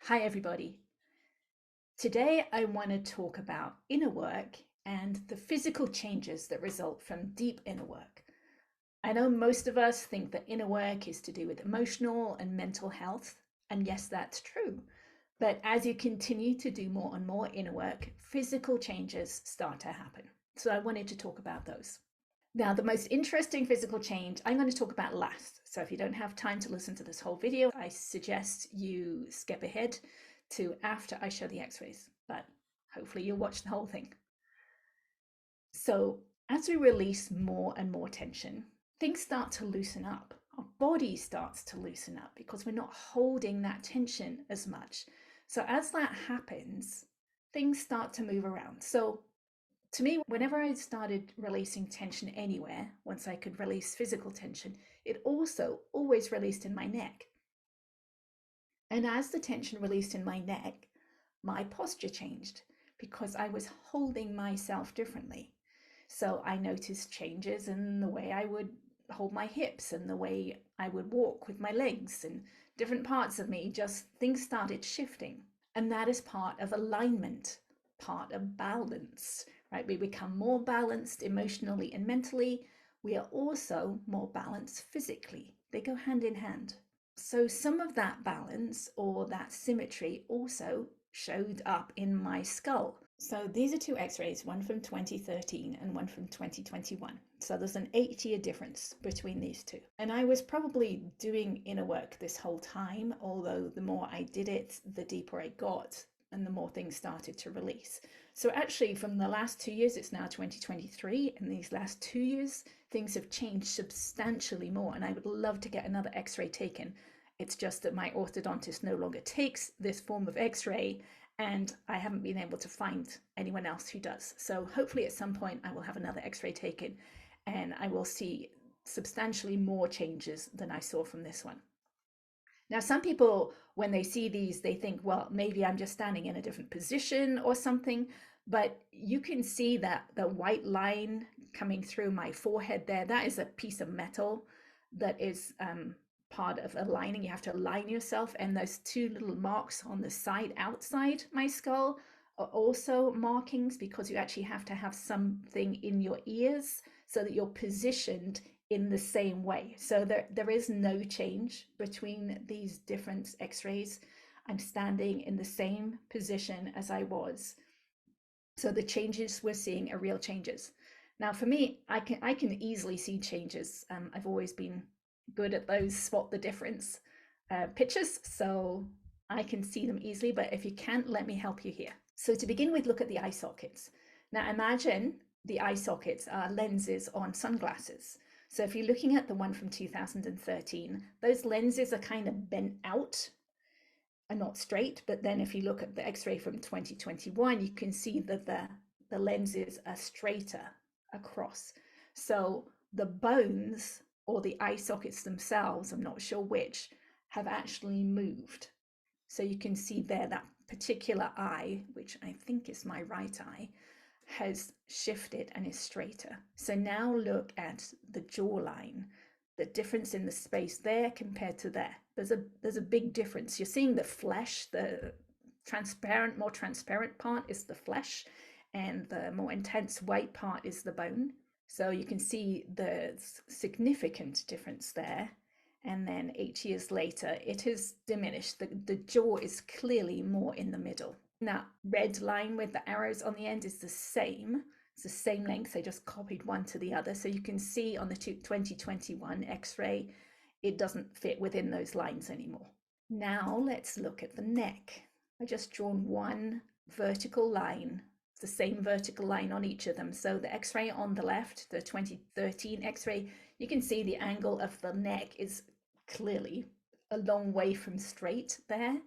Hi, everybody. Today, I want to talk about inner work and the physical changes that result from deep inner work. I know most of us think that inner work is to do with emotional and mental health, and yes, that's true. But as you continue to do more and more inner work, physical changes start to happen. So I wanted to talk about those. Now, the most interesting physical change I'm going to talk about last. So if you don't have time to listen to this whole video, I suggest you skip ahead to after I show the x-rays, but hopefully you'll watch the whole thing. So as we release more and more tension, things start to loosen up. Our body starts to loosen up because we're not holding that tension as much. So as that happens, things start to move around. So to me, whenever I started releasing tension anywhere, once I could release physical tension, it also always released in my neck. And as the tension released in my neck, my posture changed because I was holding myself differently. So I noticed changes in the way I would hold my hips and the way I would walk with my legs, and different parts of me, just things started shifting. And that is part of alignment, part of balance, right? We become more balanced emotionally and mentally. We are also more balanced physically. They go hand in hand. So some of that balance or that symmetry also showed up in my skull. So these are two x-rays, one from 2013 and one from 2021. So there's an 8-year difference between these two. And I was probably doing inner work this whole time, although the more I did it, the deeper I got and the more things started to release. So actually from the last 2 years, it's now 2023, and these last 2 years, things have changed substantially more, and I would love to get another x-ray taken. It's just that my orthodontist no longer takes this form of x-ray, and I haven't been able to find anyone else who does. So hopefully at some point I will have another x-ray taken and I will see substantially more changes than I saw from this one. Now, some people, when they see these, they think, well, maybe I'm just standing in a different position or something. But you can see that the white line coming through my forehead there, that is a piece of metal that is part of aligning. You have to align yourself. And those two little marks on the side outside my skull are also markings, because you actually have to have something in your ears so that you're positioned in the same way. So there is no change between these different x-rays. I'm standing in the same position as I was. So the changes we're seeing are real changes. Now for me, I can easily see changes. I've always been good at those spot the difference pictures, so I can see them easily, but if you can't, let me help you here. So to begin with, look at the eye sockets. Now imagine the eye sockets are lenses on sunglasses. So if you're looking at the one from 2013, those lenses are kind of bent out and not straight. But then if you look at the x-ray from 2021, you can see that the lenses are straighter across. So the bones or the eye sockets themselves, I'm not sure which, have actually moved. So you can see there that particular eye, which I think is my right eye, has shifted and is straighter. So now look at the jawline, the difference in the space there compared to there. There's a big difference. You're seeing the flesh, the more transparent part is the flesh, and the more intense white part is the bone. So you can see the significant difference there. And then 8 years later, it has diminished. The jaw is clearly more in the middle. That red line with the arrows on the end is the same. It's the same length. They just copied one to the other. So you can see on the 2021 x-ray, it doesn't fit within those lines anymore. Now let's look at the neck. I just drawn one vertical line. It's the same vertical line on each of them. So the x-ray on the left, the 2013 x-ray, you can see the angle of the neck is clearly a long way from straight there.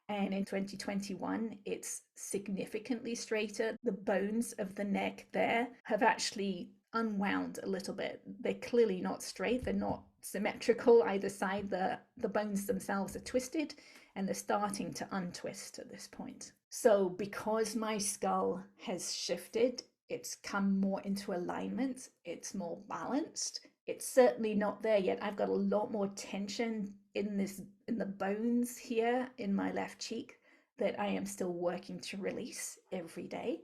And in 2021, it's significantly straighter. The bones of the neck there have actually unwound a little bit. They're clearly not straight. They're not symmetrical either side. The bones themselves are twisted, and they're starting to untwist at this point. So because my skull has shifted, it's come more into alignment. It's more balanced. It's certainly not there yet. I've got a lot more tension in the bones here in my left cheek that I am still working to release every day.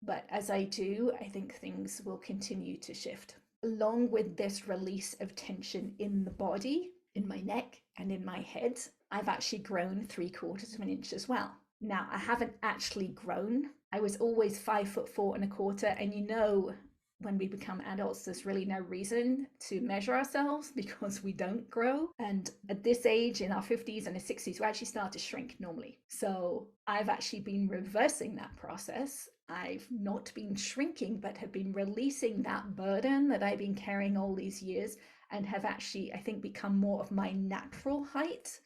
But as I do, I think things will continue to shift. Along with this release of tension in the body, in my neck and in my head, I've actually grown 3/4 of an inch as well. Now, I haven't actually grown. I was always 5'4". And when we become adults, there's really no reason to measure ourselves because we don't grow. And at this age, in our 50s and the 60s, we actually start to shrink normally. So I've actually been reversing that process. I've not been shrinking, but have been releasing that burden that I've been carrying all these years, and have actually, I think, become more of my natural height.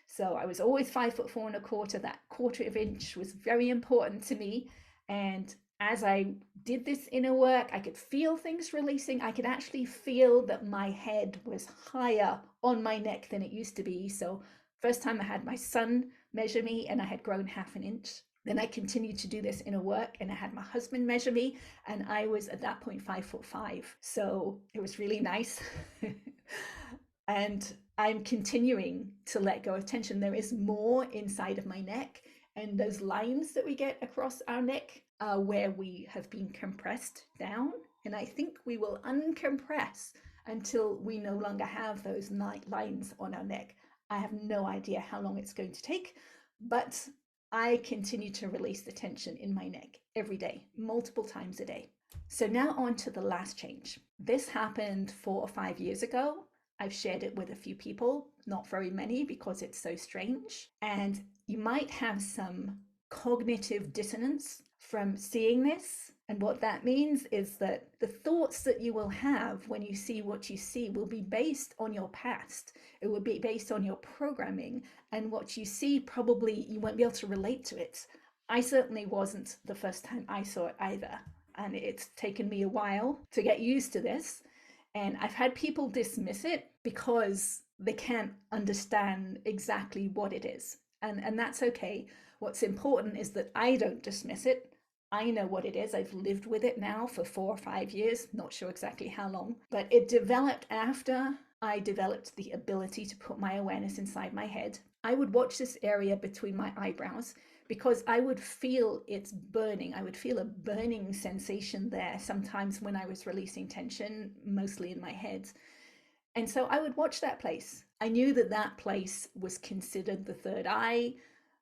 So I was always 5'4". That 1/4 inch was very important to me. And as I did this inner work, I could feel things releasing. I could actually feel that my head was higher on my neck than it used to be. So first time I had my son measure me and I had grown 1/2 inch. Then I continued to do this inner work and I had my husband measure me, and I was at that point 5'5". So it was really nice. And I'm continuing to let go of tension. There is more inside of my neck, and those lines that we get across our neck are where we have been compressed down. And I think we will uncompress until we no longer have those lines on our neck. I have no idea how long it's going to take, but I continue to release the tension in my neck every day, multiple times a day. So now on to the last change. This happened 4 or 5 years ago. I've shared it with a few people, not very many because it's so strange. And you might have some cognitive dissonance from seeing this. And what that means is that the thoughts that you will have when you see what you see will be based on your past. It will be based on your programming, and what you see, probably you won't be able to relate to it. I certainly wasn't the first time I saw it either. And it's taken me a while to get used to this. And I've had people dismiss it because they can't understand exactly what it is. And that's okay. What's important is that I don't dismiss it. I know what it is. I've lived with it now for 4 or 5 years, not sure exactly how long, but it developed after I developed the ability to put my awareness inside my head. I would watch this area between my eyebrows because I would feel it's burning. I would feel a burning sensation there sometimes when I was releasing tension, mostly in my head. And so I would watch that place. I knew that that place was considered the third eye,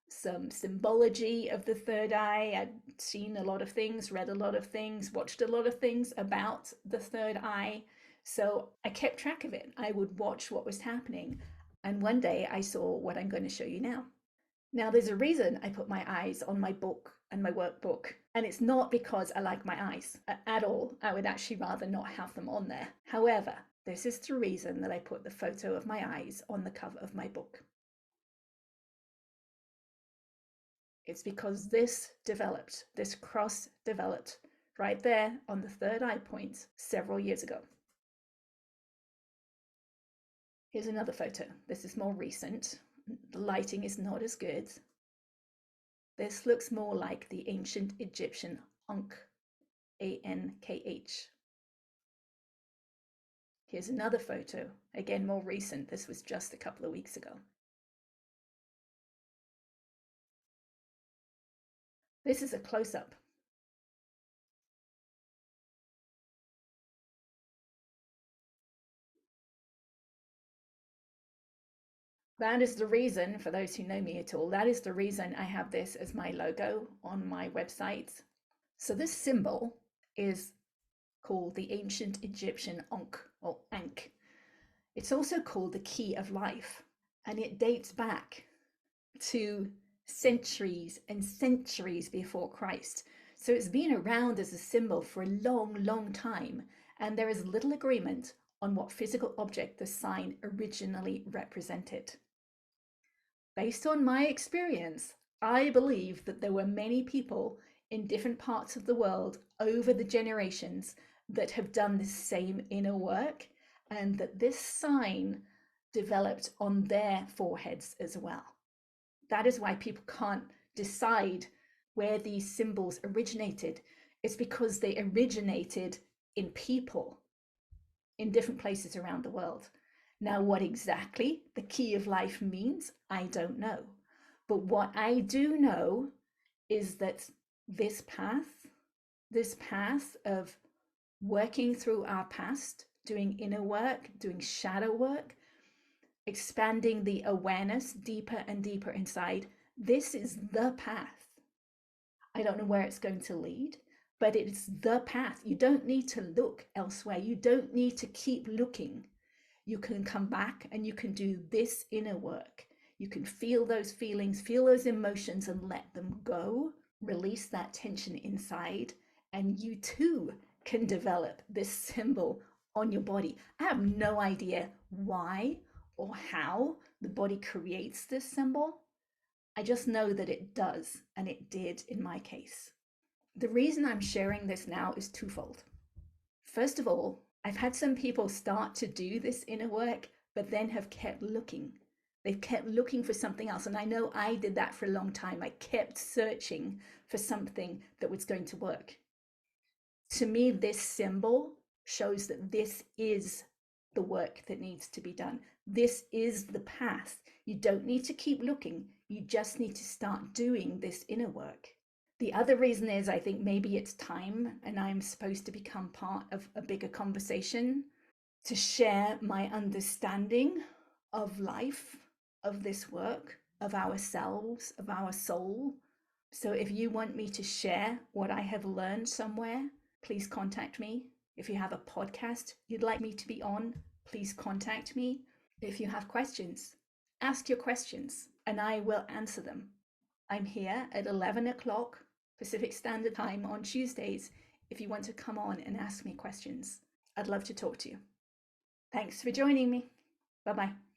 some symbology of the third eye. I'd seen a lot of things, read a lot of things, watched a lot of things about the third eye. So I kept track of it. I would watch what was happening. And one day I saw what I'm going to show you now. Now, there's a reason I put my eyes on my book and my workbook, and it's not because I like my eyes at all. I would actually rather not have them on there. However, this is the reason that I put the photo of my eyes on the cover of my book. It's because this cross developed right there on the third eye point several years ago. Here's another photo. This is more recent. The lighting is not as good. This looks more like the ancient Egyptian Ankh, A-N-K-H. Here's another photo, again more recent. This was just a couple of weeks ago. This is a close-up. That is the reason, for those who know me at all, that is the reason I have this as my logo on my website. So this symbol is called the ancient Egyptian Ankh, or Ankh. It's also called the key of life, and it dates back to centuries and centuries before Christ. So it's been around as a symbol for a long, long time, and there is little agreement on what physical object the sign originally represented. Based on my experience, I believe that there were many people in different parts of the world over the generations that have done the same inner work, and that this sign developed on their foreheads as well. That is why people can't decide where these symbols originated. It's because they originated in people in different places around the world. Now, what exactly the key of life means, I don't know. But what I do know is that this path of working through our past, doing inner work, doing shadow work, expanding the awareness deeper and deeper inside, this is the path. I don't know where it's going to lead, but it's the path. You don't need to look elsewhere. You don't need to keep looking. You can come back and you can do this inner work. You can feel those feelings, feel those emotions, and let them go. Release that tension inside, and you too can develop this symbol on your body. I have no idea why or how the body creates this symbol. I just know that it does, and it did in my case. The reason I'm sharing this now is twofold. First of all, I've had some people start to do this inner work, but then have kept looking. They've kept looking for something else. And I know I did that for a long time. I kept searching for something that was going to work. To me, this symbol shows that this is the work that needs to be done. This is the path. You don't need to keep looking. You just need to start doing this inner work. The other reason is I think maybe it's time and I'm supposed to become part of a bigger conversation to share my understanding of life, of this work, of ourselves, of our soul. So if you want me to share what I have learned somewhere, please contact me. If you have a podcast you'd like me to be on, please contact me. If you have questions, ask your questions and I will answer them. I'm here at 11 o'clock Pacific Standard Time on Tuesdays if you want to come on and ask me questions. I'd love to talk to you. Thanks for joining me. Bye-bye.